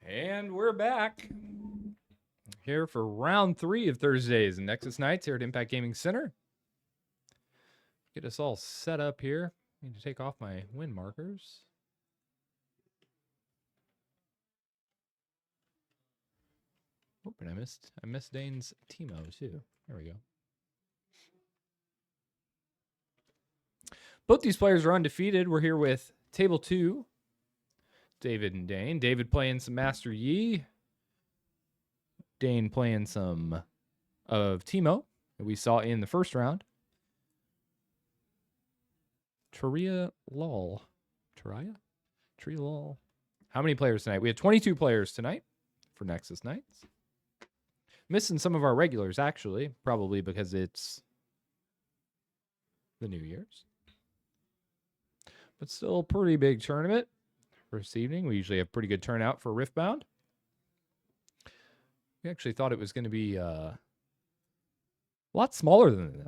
And we're back here for round 3 of Thursdays Nexus Nights here at Impact Gaming Center. Get us all set up here. I need to take off my win markers. Oh, but I missed Dane's Teemo too. There we go. Both these players are undefeated. We're here with Table 2, David and Dane. David playing some Master Yi. Dane playing some of Teemo that we saw in the first round. Tria Lol. How many players tonight? We had 22 players tonight for Nexus Nights. Missing some of our regulars, actually, probably because it's the New Year's. But still a pretty big tournament for this evening. We usually have pretty good turnout for Riftbound. We actually thought it was going to be a lot smaller than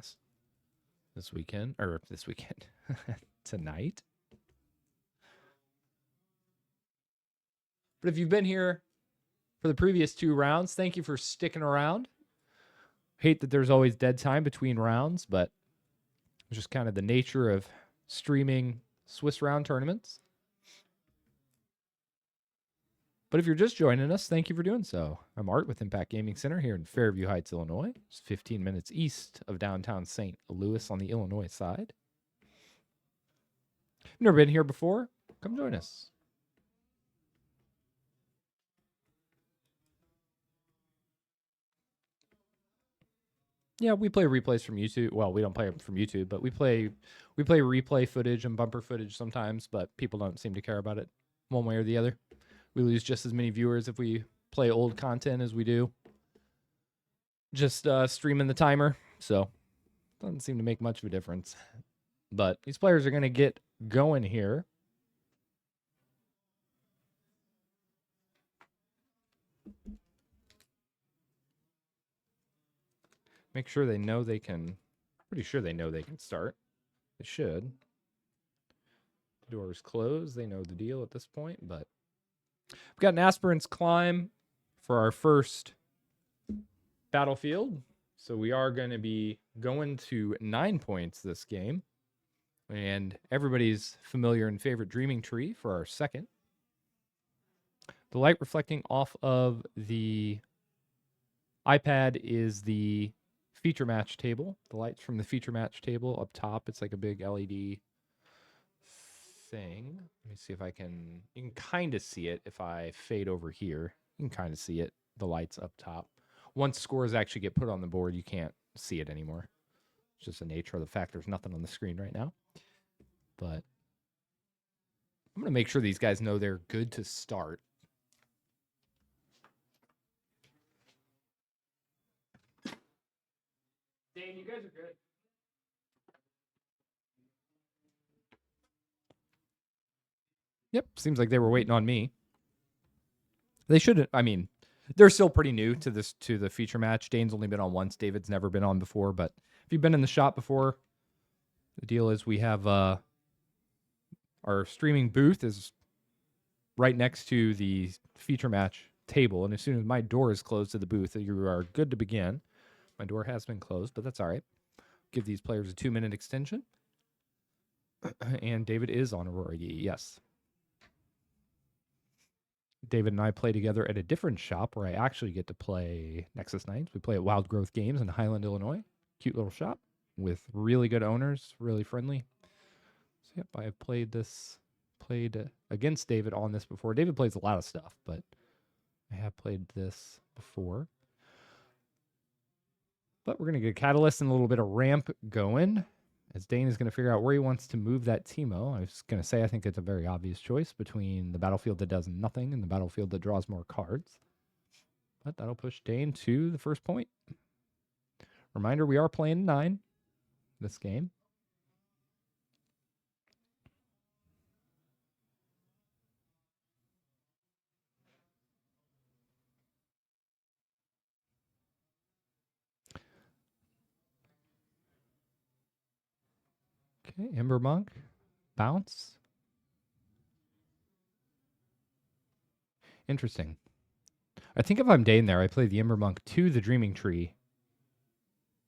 this weekend, tonight. But if you've been here for the previous 2 rounds, thank you for sticking around. Hate that there's always dead time between rounds, but it's just kind of the nature of streaming Swiss round tournaments. But if you're just joining us, thank you for doing so. I'm Art with Impact Gaming Center here in Fairview Heights, Illinois. It's 15 minutes east of downtown St. Louis on the Illinois side. If you've never been here before, come join us. Yeah, we play replays from YouTube. Well, we don't play them from YouTube, but we play replay footage and bumper footage sometimes, but people don't seem to care about it one way or the other. We lose just as many viewers if we play old content as we do just streaming the timer, so doesn't seem to make much of a difference. But these players are going to get going here. Make sure they know they can. Pretty sure they know they can start. They should. Doors closed. They know the deal at this point, but we've got an Aspirant's Climb for our first battlefield. So we are going to be going to 9 points this game. And everybody's familiar and favorite Dreaming Tree for our second. The light reflecting off of the iPad is the feature match table. The lights from the feature match table up top. It's like a big LED thing. Let me see if I can. You can kind of see it if I fade over here. You can kind of see it. The lights up top. Once scores actually get put on the board, you can't see it anymore. It's just the nature of the fact there's nothing on the screen right now. But I'm going to make sure these guys know they're good to start. Dane, you guys are good. Yep, seems like they were waiting on me. They shouldn't. I mean, they're still pretty new to the feature match. Dane's only been on once. David's never been on before. But if you've been in the shop before, the deal is we have our streaming booth is right next to the feature match table. And as soon as my door is closed to the booth, you are good to begin. My door has been closed, but that's all right. Give these players a 2-minute extension. And David is on Aurora Yi, yes. David and I play together at a different shop where I actually get to play Nexus Nights. We play at Wild Growth Games in Highland, Illinois. Cute little shop with really good owners, really friendly. So, yep, I have played against David on this before. David plays a lot of stuff, but I have played this before. But we're going to get a Catalyst and a little bit of ramp going as Dane is going to figure out where he wants to move that Teemo. I was going to say I think it's a very obvious choice between the battlefield that does nothing and the battlefield that draws more cards. But that'll push Dane to the first point. Reminder, we are playing 9 this game. Okay, Ember Monk, bounce. Interesting. I think if I'm Dane there, I play the Ember Monk to the Dreaming Tree,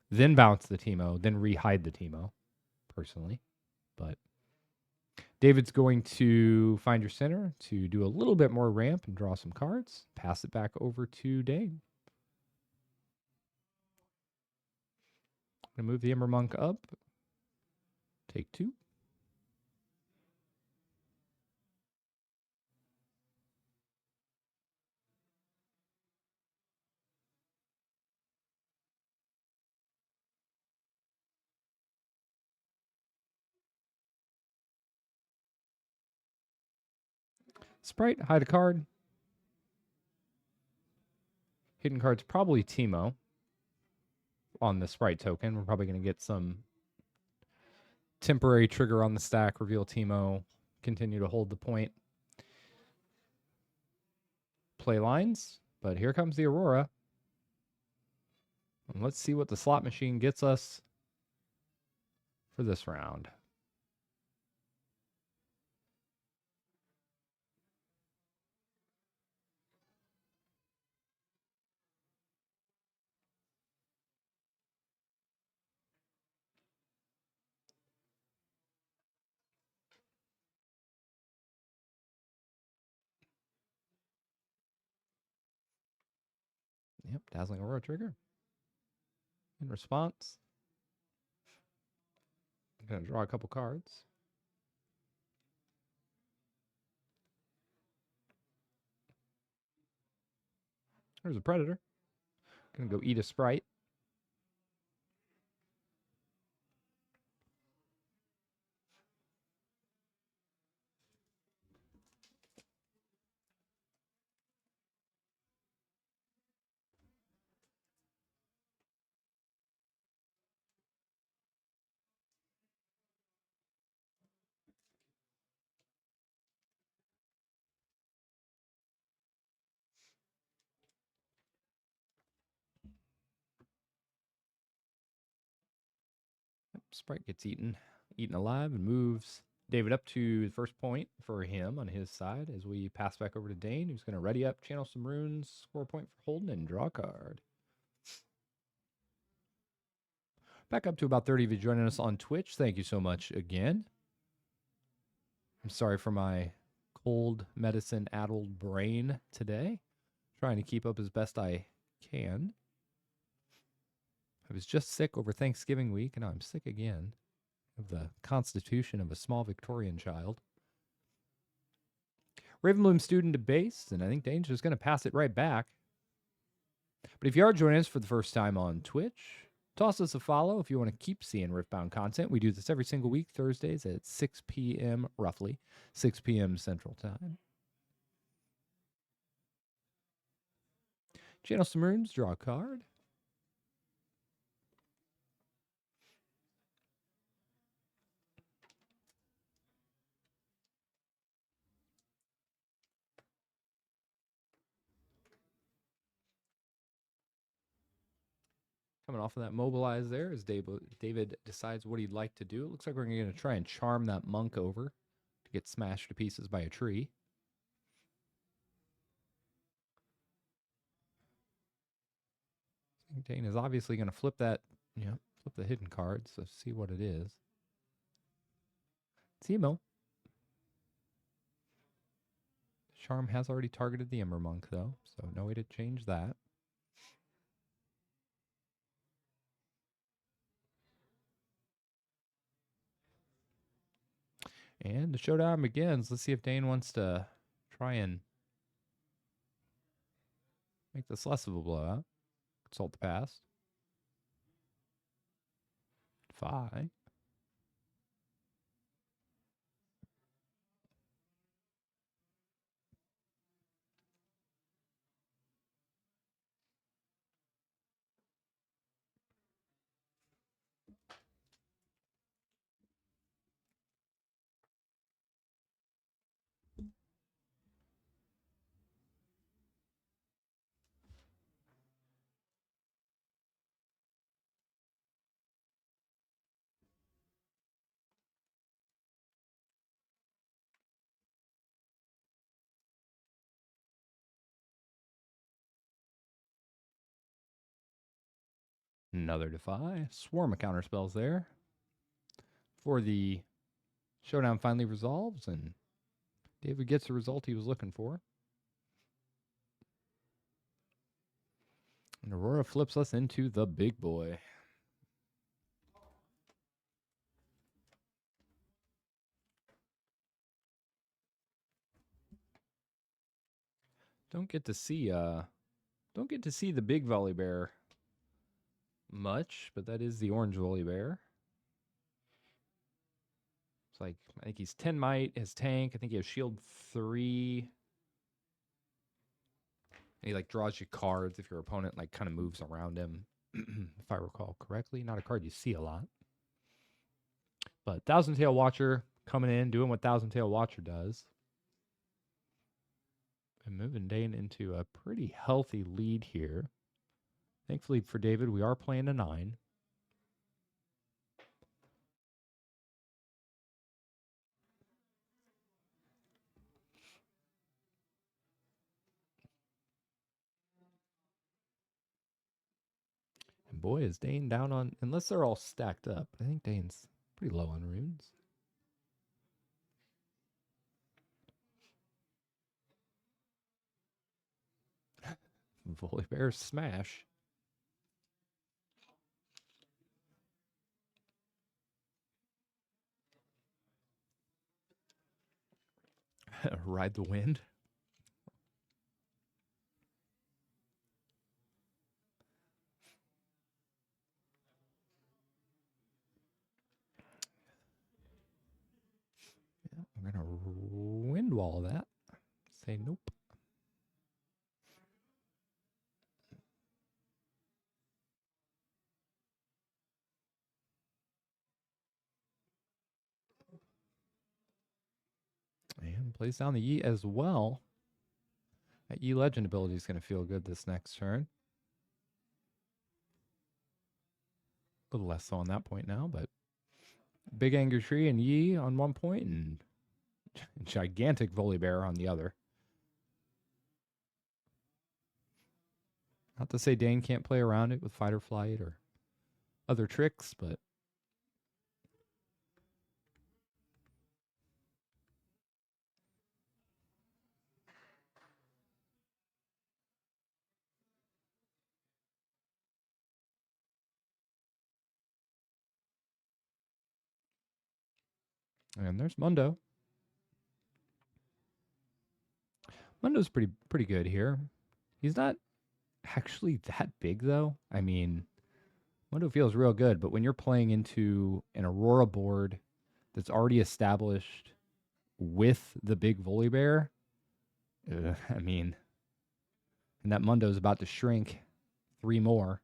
then bounce the Teemo, then re-hide the Teemo, personally. But David's going to find your center to do a little bit more ramp and draw some cards. Pass it back over to Dane. I'm going to move the Ember Monk up. Take 2. Sprite, hide a card. Hidden card's probably Teemo on the Sprite token. We're probably going to get some temporary trigger on the stack, reveal Teemo, continue to hold the point. Play lines, but here comes the Aurora. And let's see what the slot machine gets us for this round. Yep, Dazzling Aurora trigger. In response, I'm going to draw a couple cards. There's a Predator. Going to go eat a Sprite. Sprite gets eaten alive and moves David up to the first point for him on his side as we pass back over to Dane, who's going to ready up, channel some runes, score a point for Holden, and draw a card. Back up to about 30 of you joining us on Twitch. Thank you so much again. I'm sorry for my cold medicine-addled brain today. Trying to keep up as best I can. I was just sick over Thanksgiving week, and I'm sick again of the constitution of a small Victorian child. Ravenbloom student to base, and I think Dane's just going to pass it right back. But if you are joining us for the first time on Twitch, toss us a follow if you want to keep seeing Riftbound content. We do this every single week, Thursdays at 6 p.m. roughly, 6 p.m. Central Time. Channel some runes, draw a card. Coming off of that mobilize there as David decides what he'd like to do. It looks like we're going to try and charm that monk over to get smashed to pieces by a tree. I think Dane is obviously going to flip that, flip the hidden card, so see what it is. Teemo. Charm has already targeted the Ember Monk, though, so no way to change that. And the showdown begins. Let's see if Dane wants to try and make this less of a blowout. Consult the past. 5. Another Defy. Swarm of counter spells there. For the showdown finally resolves, and David gets the result he was looking for. And Aurora flips us into the big boy. Don't get to see the big volley bear much, but that is the orange volley bear. It's like, I think he's 10 might, his tank, I think he has shield 3. And he like draws you cards if your opponent like kind of moves around him. If I recall correctly, not a card you see a lot. But Thousand Tail Watcher coming in, doing what Thousand Tail Watcher does. And moving Dane into a pretty healthy lead here. Thankfully for David, we are playing a 9. And boy, is Dane down on, unless they're all stacked up. I think Dane's pretty low on runes. Volley Bear smash. Ride the wind. Yeah, I'm going to wind wall that. Say nope. And plays down the Yi as well. That Yi Legend ability is going to feel good this next turn. A little less so on that point now, but Big Angry Tree and Yi on one point, and gigantic Volley Bear on the other. Not to say Dane can't play around it with Fight or Flight or other tricks, but and there's Mundo. Mundo's pretty good here. He's not actually that big though. I mean, Mundo feels real good, but when you're playing into an Aurora board that's already established with the big Volley Bear, I mean, and that Mundo's about to shrink 3 more.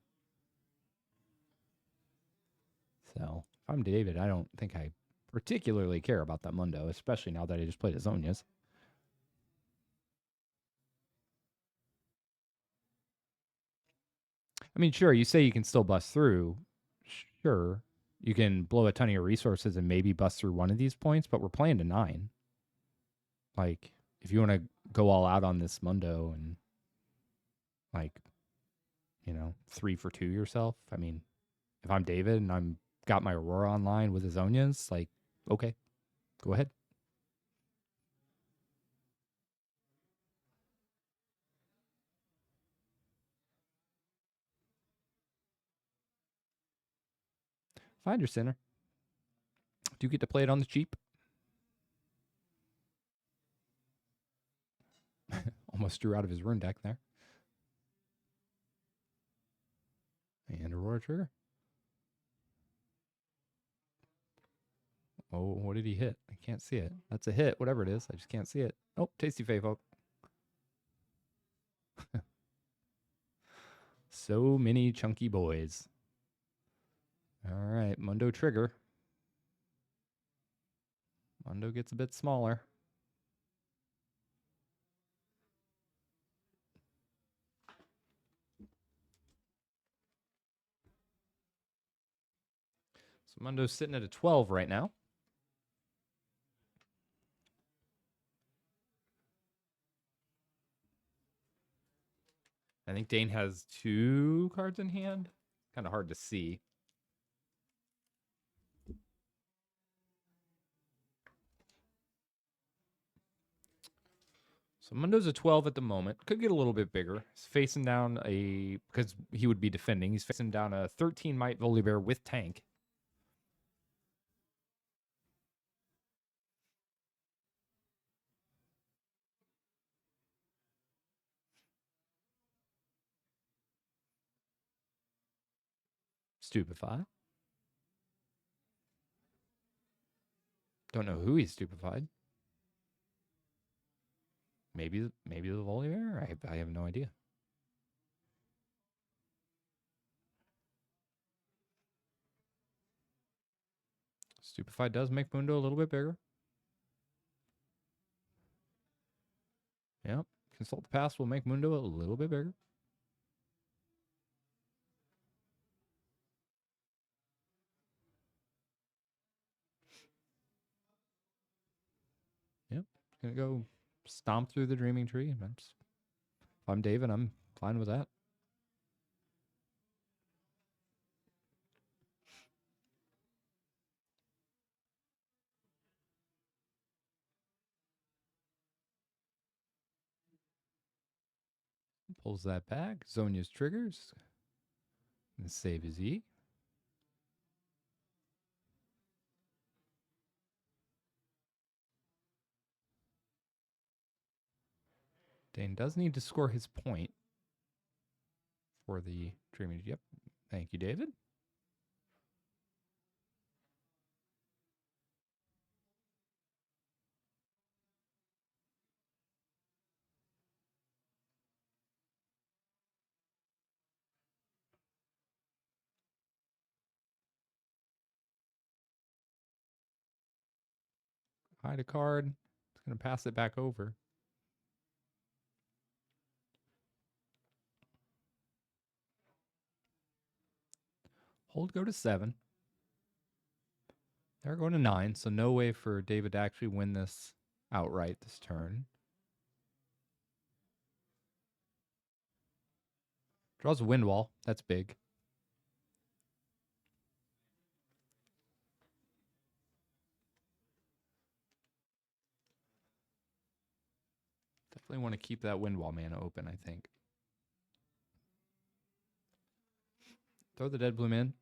So if I'm David, I don't think I particularly care about that Mundo, especially now that I just played his Zonias. I mean, sure, you say you can still bust through. Sure, you can blow a ton of your resources and maybe bust through one of these points, but we're playing to 9. Like, if you want to go all out on this Mundo and, like, 3 for 2 yourself, I mean, if I'm David and I'm got my Aurora online with his Zonias, like, okay, go ahead. Find your center. Do you get to play it on the cheap? Almost drew out of his rune deck there. And Aurora trigger. Oh, what did he hit? I can't see it. That's a hit, whatever it is. I just can't see it. Oh, Tasty Fae, folk. So many chunky boys. All right, Mundo trigger. Mundo gets a bit smaller. So Mundo's sitting at a 12 right now. I think Dane has 2 cards in hand kind of hard to see. So Mundo's a 12 at the moment. Could get a little bit bigger. He's facing down because he would be defending. He's facing down a 13 Might Volibear with tank. Stupefy. Don't know who he's stupefied. Maybe the Volibear? I have no idea. Stupefy does make Mundo a little bit bigger. Yep. Consult the Past will make Mundo a little bit bigger. Yep. Gonna go stomp through the Dreaming Tree. If I'm David, I'm fine with that. Pulls that back. Zhonya's triggers. And save his E. Dane does need to score his point for the Dreaming. Yep. Thank you, David. Hide a card. It's going to pass it back over. Hold go to 7. They're going to 9, so no way for David to actually win this outright this turn. Draws a wind wall. That's big. Definitely want to keep that wind wall mana open, I think. Throw the Dead Bloom in.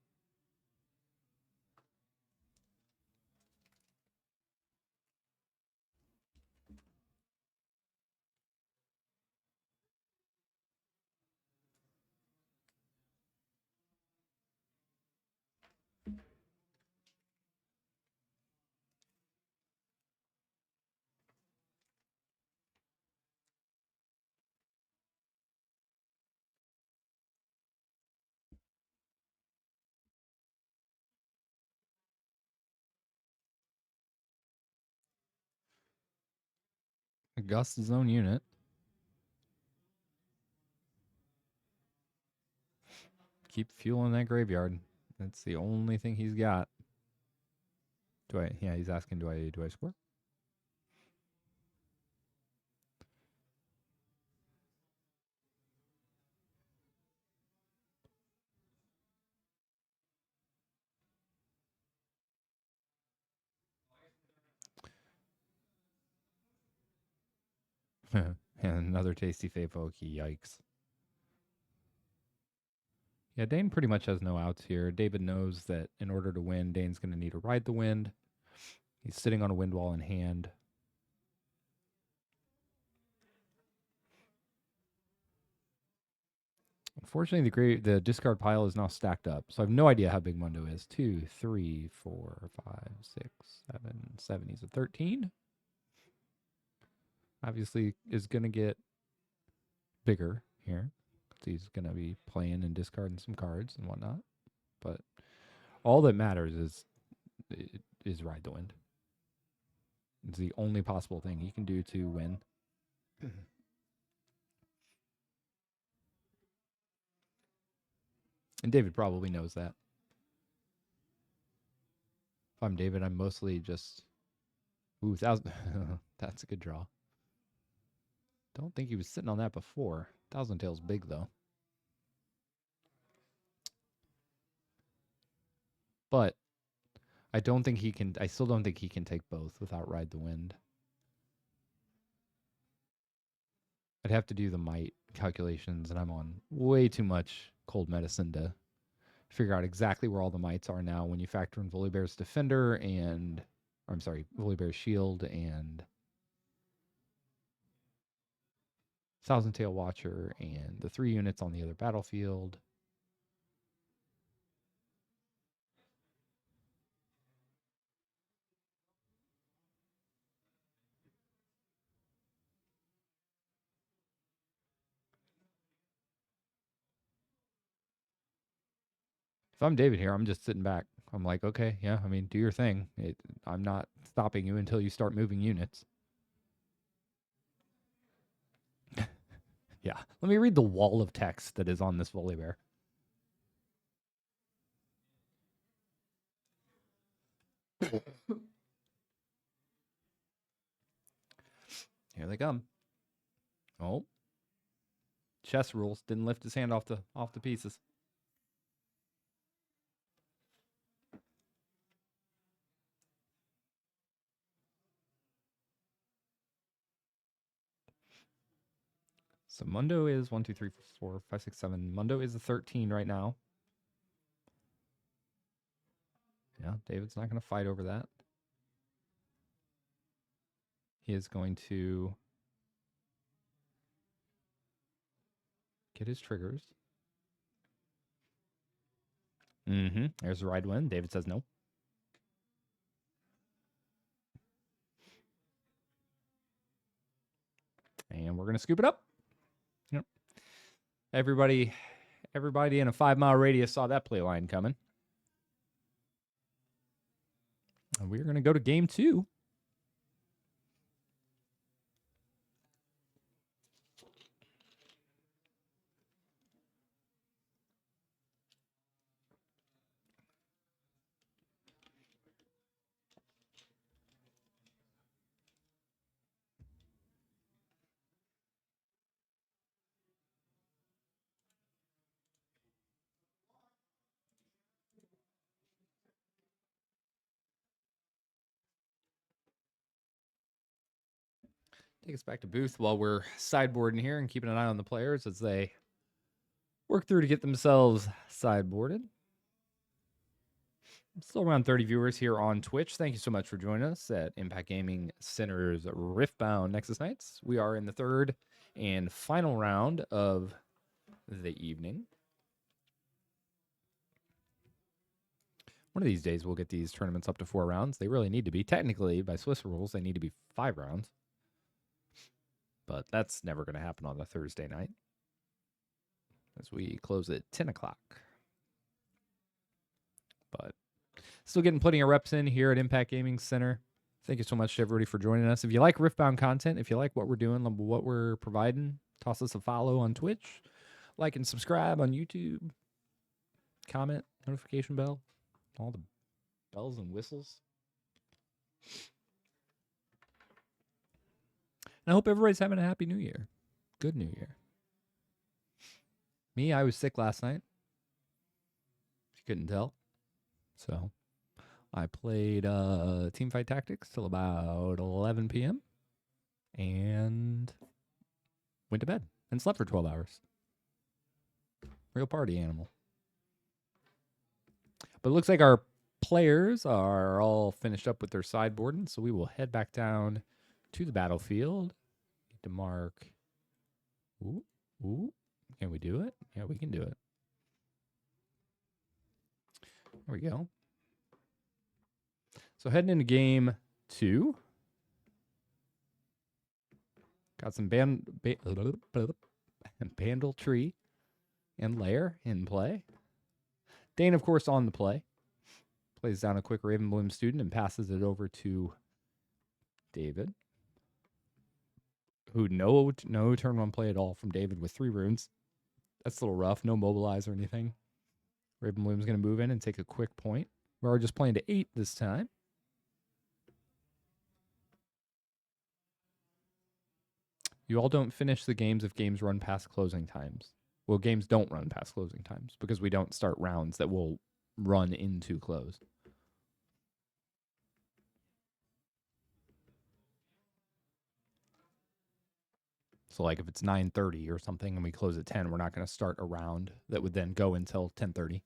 Gust his own unit. Keep fueling that graveyard. That's the only thing he's got. Yeah, he's asking, do I score? And another tasty Feypoke. Yikes. Yeah, Dane pretty much has no outs here. David knows that in order to win, Dane's going to need to ride the wind. He's sitting on a wind wall in hand. Unfortunately, the discard pile is now stacked up, so I have no idea how big Mundo is. 2, 3, 4, 5, 6, 7. He's a 13. Obviously, is going to get bigger here. He's going to be playing and discarding some cards and whatnot. But all that matters is ride the wind. It's the only possible thing he can do to win. And David probably knows that. If I'm David, I'm mostly just... Ooh, 1,000. That's a good draw. Don't think he was sitting on that before. 1,000 Tail's big, though. I don't think he can. I still don't think he can take both without Ride the Wind. I'd have to do the might calculations, and I'm on way too much cold medicine to figure out exactly where all the mites are now when you factor in Volibear's Defender and, or I'm sorry, Volibear's Shield and Thousand Tail Watcher and the 3 units on the other battlefield. If I'm David here, I'm just sitting back. I'm like, okay, yeah, I mean, do your thing. I'm not stopping you until you start moving units. Yeah. Let me read the wall of text that is on this Volibear. Here they come. Oh. Chess rules. Didn't lift his hand off the pieces. So Mundo is 1, 2, 3, 4, 5, 6, 7. Mundo is a 13 right now. Yeah, David's not going to fight over that. He is going to get his triggers. There's the ride win. David says no. And we're going to scoop it up. Yep. Everybody in a 5-mile radius saw that play line coming. And we're going to go to game 2. Take us back to booth while we're sideboarding here and keeping an eye on the players as they work through to get themselves sideboarded. Still around 30 viewers here on Twitch. Thank you so much for joining us at Impact Gaming Center's Riftbound Nexus Nights. We are in the third and final round of the evening. One of these days, we'll get these tournaments up to 4 rounds. They really need to be. Technically, by Swiss rules, they need to be 5 rounds. But that's never going to happen on a Thursday night, as we close at 10 o'clock. But still getting plenty of reps in here at Impact Gaming Center. Thank you so much to everybody for joining us. If you like Riftbound content, if you like what we're doing, what we're providing, toss us a follow on Twitch, like and subscribe on YouTube, comment, notification bell, all the bells and whistles. And I hope everybody's having a happy new year. Good new year. Me, I was sick last night. If you couldn't tell. So I played Teamfight Tactics till about 11 p.m. and went to bed and slept for 12 hours. Real party animal. But it looks like our players are all finished up with their sideboarding, so we will head back down to the battlefield. Need to mark. Ooh. Can we do it? Yeah, we can do it. There we go. So heading into game 2. Got some Bandle Tree and Lair in play. Dane, of course, on the play. Plays down a quick Ravenbloom student and passes it over to David. Who no turn 1 play at all from David with 3 runes. That's a little rough. No mobilize or anything. Ravenbloom's going to move in and take a quick point. We're just playing to 8 this time. You all don't finish the games if games run past closing times. Well, games don't run past closing times because we don't start rounds that will run into close. So like if it's 9:30 or something and we close at 10, we're not going to start a round that would then go until 10:30.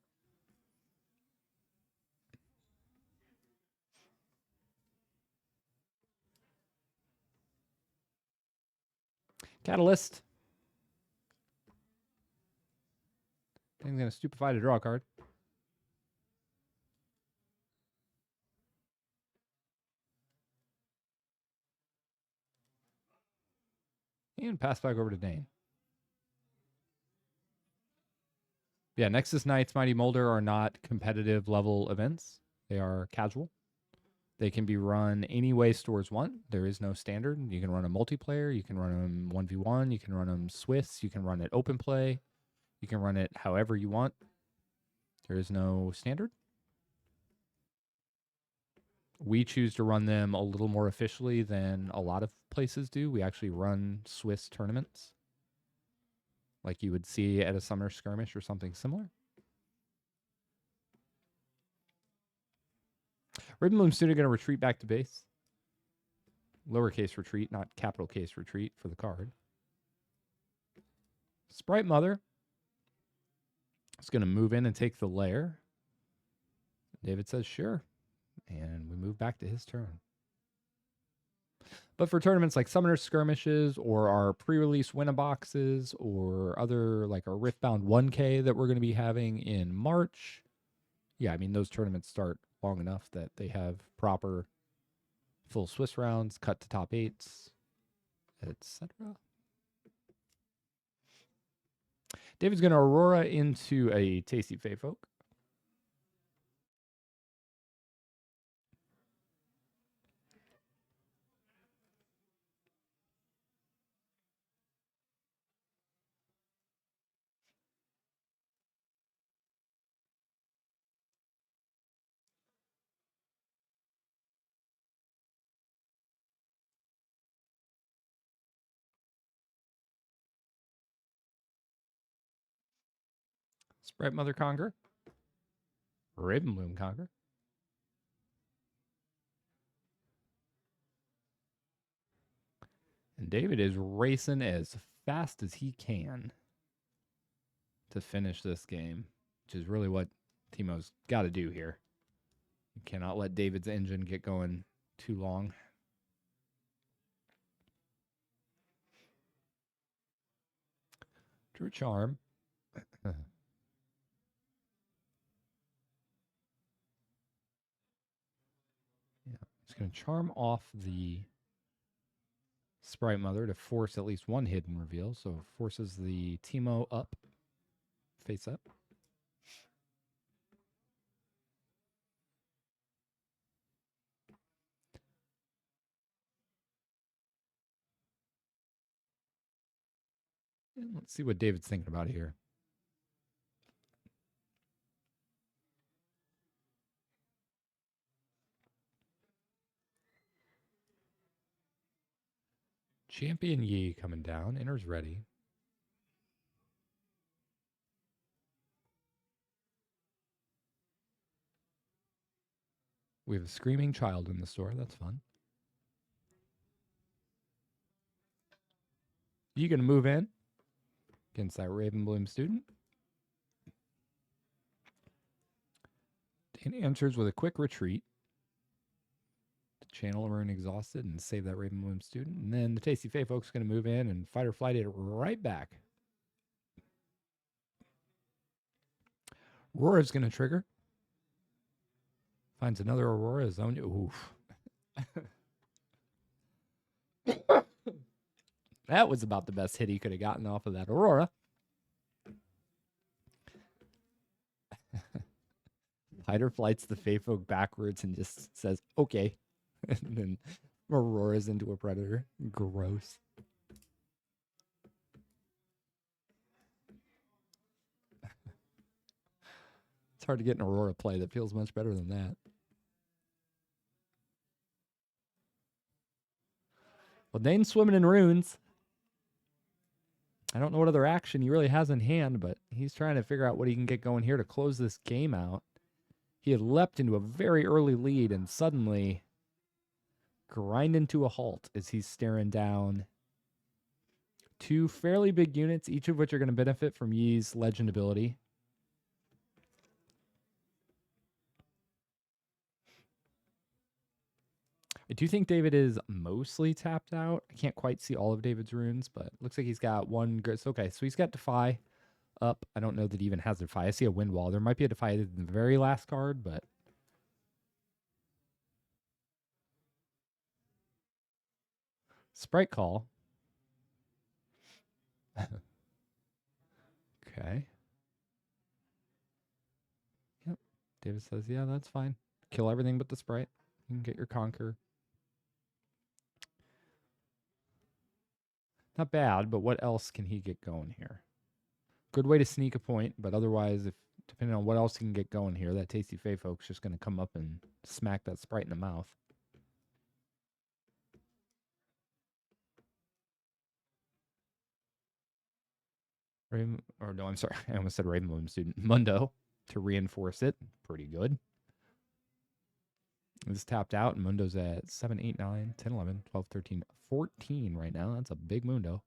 Catalyst. I'm going to stupefy to draw a card. And pass back over to Dane. Yeah, Nexus Nights, Mighty Molder are not competitive level events. They are casual. They can be run any way stores want. There is no standard. You can run a multiplayer. You can run them 1v1. You can run them Swiss. You can run it open play. You can run it however you want. There is no standard. We choose to run them a little more officially than a lot of places do. We actually run Swiss tournaments like you would see at a summer skirmish or something similar. Ribbon student going to retreat back to base. Lowercase retreat, not capital case retreat for the card. Sprite Mother is going to move in and take the lair. David says, sure. And we move back to his turn. But for tournaments like Summoner Skirmishes or our pre-release Win-A-Boxes or other like our Riftbound 1K that we're going to be having in March, yeah, I mean, those tournaments start long enough that they have proper full Swiss rounds, cut to top 8s, etc. David's going to Aurora into a Tasty Fey Folk. Sprite Mother Conger. Ravenbloom Conger. And David is racing as fast as he can to finish this game, which is really what Teemo's got to do here. You cannot let David's engine get going too long. Drew Charm. Yeah, it's going to charm off the Sprite Mother to force at least one hidden reveal. So forces the Teemo up, face up. And let's see what David's thinking about here. Champion Yi coming down. Enters ready. We have a screaming child in the store. That's fun. You going to move in against that Ravenbloom student. Dan answers with a quick retreat. Channel a rune exhausted and save that Ravenbloom student. And then the Tasty Fey folks going to move in and fight or flight it right back. Aurora's going to trigger. Finds another Aurora zone. Oof. That was about the best hit he could have gotten off of that Aurora. Fighter flights the Fey folk backwards and just says, okay. And then Aurora's into a Predator. Gross. It's hard to get an Aurora play that feels much better than that. Well, Dane's swimming in runes. I don't know what other action he really has in hand, but he's trying to figure out what he can get going here to close this game out. He had leapt into a very early lead and suddenly grind into a halt as he's staring down 2 fairly big units, each of which are going to benefit from Yi's legend ability. I do think David is mostly tapped out. I can't quite see all of David's runes, but looks like he's got one good. Okay, so he's got Defy up. I don't know that he even has Defy. I see a Wind Wall. There might be a Defy in the very last card, but Sprite Call. Okay. Yep. David says, yeah, that's fine. Kill everything but the Sprite. You can get your Conquer. Not bad, but what else can he get going here? Good way to sneak a point, but otherwise, if depending on what else he can get going here, that Tasty Fey folk's just going to come up and smack that Sprite in the mouth. Or no, I'm sorry. I almost said Raven Bloom student. Mundo to reinforce it. Pretty good. It's tapped out, and Mundo's at 7, 8, 9, 10, 11, 12, 13, 14 right now. That's a big Mundo.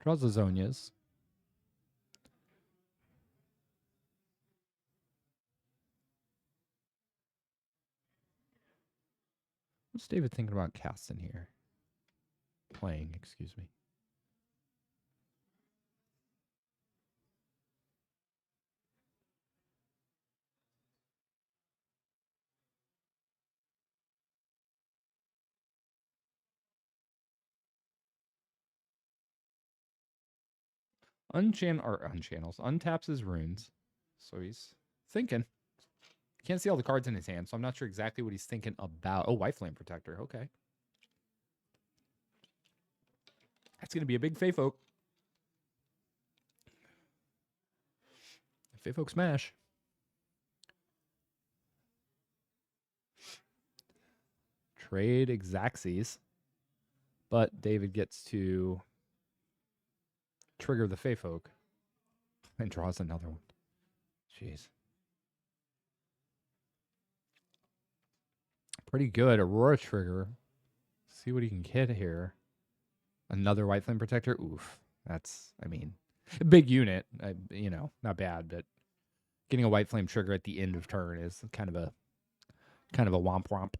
Draws the Zonias. What's David thinking about casting here? Playing, excuse me. Untaps his runes. So he's thinking. Can't see all the cards in his hand, so I'm not sure exactly what he's thinking about. Oh, White Flame Protector. Okay. That's going to be a big Fey Folk. Fey Folk smash. Trade Exacxies. But David gets to trigger the Fey Folk and draws another one. Jeez. Pretty good. Aurora trigger. See what he can get here. Another White Flame Protector. Oof. That's, I mean, a big unit. You know, not bad, but getting a White Flame trigger at the end of turn is kind of a womp womp.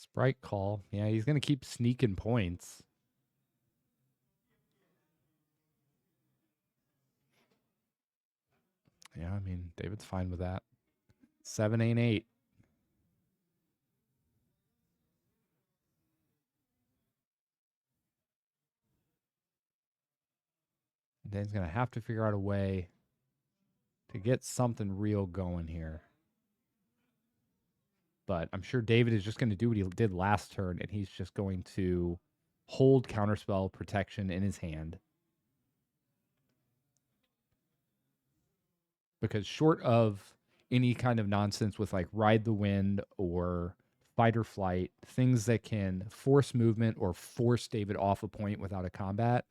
Sprite Call. Yeah, he's going to keep sneaking points. Yeah, I mean, David's fine with that. 7, 8, 8. Then he's going to have to figure out a way to get something real going here. But I'm sure David is just going to do what he did last turn, and he's just going to hold Counterspell Protection in his hand. Because short of any kind of nonsense with like Ride the Wind or Fight or Flight, things that can force movement or force David off a point without a combat,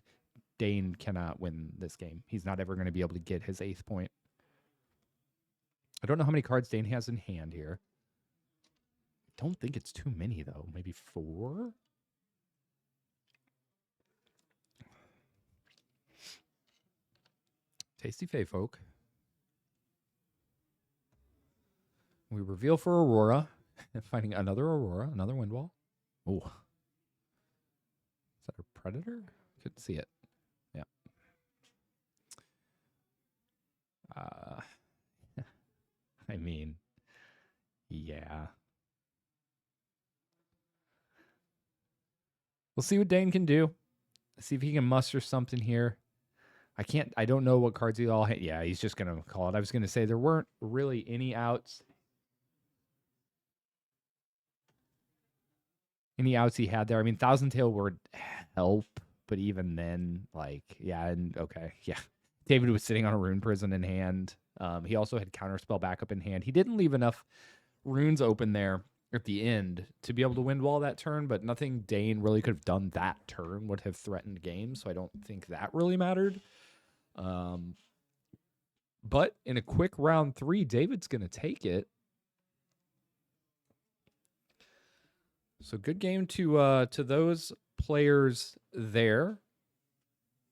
Dane cannot win this game. He's not ever going to be able to get his 8th point. I don't know how many cards Dane has in hand here. I don't think it's too many, though. Maybe 4? Tasty Fey Folk. We reveal for Aurora. Finding another Aurora, another Wind Wall. Oh. Is that a Predator? Couldn't see it. Yeah. I mean, yeah. We'll see what Dane can do. See if he can muster something here. I don't know what cards he all had. Yeah, he's just going to call it. I was going to say there weren't really any outs. Any outs he had there. I mean, Thousand Tail would help, But even then, like, yeah, and okay, yeah. David was sitting on a rune prison in hand. He also had counterspell backup in hand. He didn't leave enough runes open there at the end to be able to win wall that turn, but nothing Dane really could have done that turn would have threatened game, so I don't think that really mattered. But in a quick round 3, David's going to take it. So good game to those players there.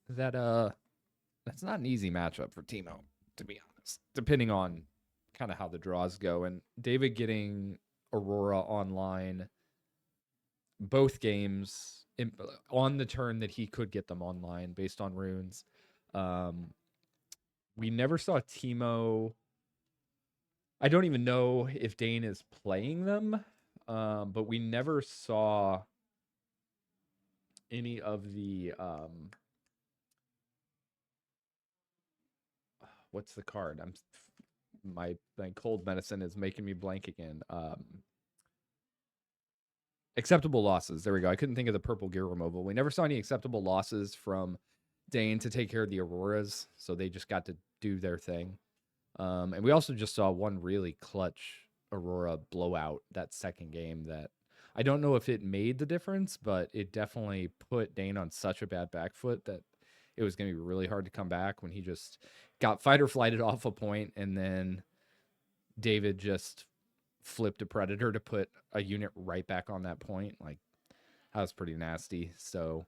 That's not an easy matchup for Teemo, to be honest, depending on kind of how the draws go. And David getting Aurora online both games on the turn that he could get them online based on runes. We never saw Teemo. I don't even know if Dane is playing them, but we never saw any of the what's the card? My cold medicine is making me blank again. Acceptable losses. There we go. I couldn't think of the purple gear removal. We never saw any acceptable losses from Dane to take care of the Auroras, so they just got to do their thing. And we also just saw one really clutch Aurora blowout that second game that I don't know if it made the difference, but it definitely put Dane on such a bad back foot that it was going to be really hard to come back when he just got fight or flighted off a point, and then David just flipped a Predator to put a unit right back on that point. Like, that was pretty nasty. So,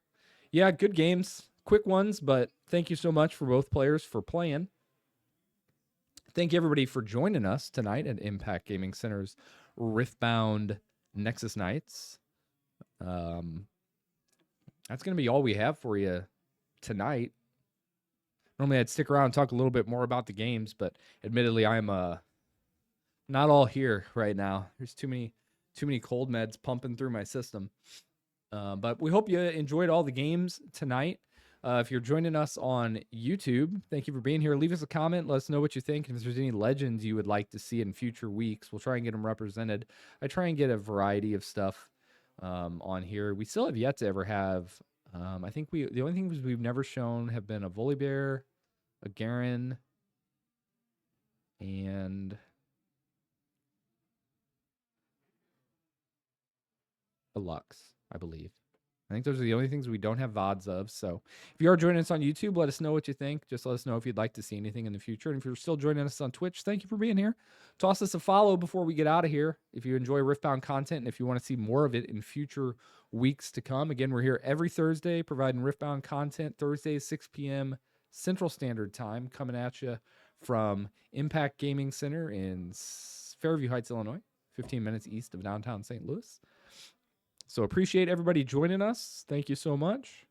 yeah, good games. Quick ones, but thank you so much for both players for playing. Thank you, everybody, for joining us tonight at Impact Gaming Center's Riftbound Nexus Nights. That's going to be all we have for you tonight. Normally, I'd stick around and talk a little bit more about the games, but admittedly, I'm not all here right now. There's too many cold meds pumping through my system. But we hope you enjoyed all the games tonight. If you're joining us on YouTube, thank you for being here. Leave us a comment. Let us know what you think. And if there's any legends you would like to see in future weeks, we'll try and get them represented. I try and get a variety of stuff on here. We still have yet to ever have. I think the only things we've never shown have been a Volibear, a Garen, and a Lux, I believe. I think those are the only things we don't have VODs of. So if you are joining us on YouTube, let us know what you think. Just let us know if you'd like to see anything in the future. And if you're still joining us on Twitch, thank you for being here. Toss us a follow before we get out of here. If you enjoy Riftbound content and if you want to see more of it in future weeks to come. Again, we're here every Thursday providing Riftbound content. Thursdays, 6 p.m. Central Standard Time, coming at you from Impact Gaming Center in Fairview Heights, Illinois, 15 minutes east of downtown St. Louis. So appreciate everybody joining us. Thank you so much.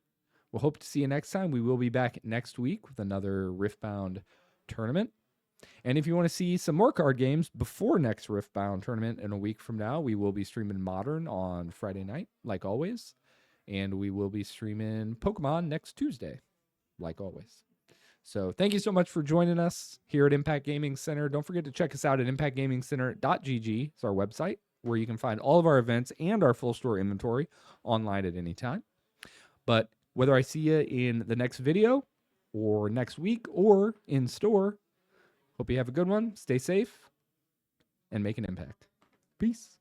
We'll hope to see you next time. We will be back next week with another Riftbound tournament. And if you want to see some more card games before next Riftbound tournament in a week from now, we will be streaming Modern on Friday night, like always. And we will be streaming Pokemon next Tuesday, like always. So thank you so much for joining us here at Impact Gaming Center. Don't forget to check us out at impactgamingcenter.gg. It's our website, where you can find all of our events and our full store inventory online at any time. But whether I see you in the next video or next week or in store, hope you have a good one. Stay safe and make an impact. Peace.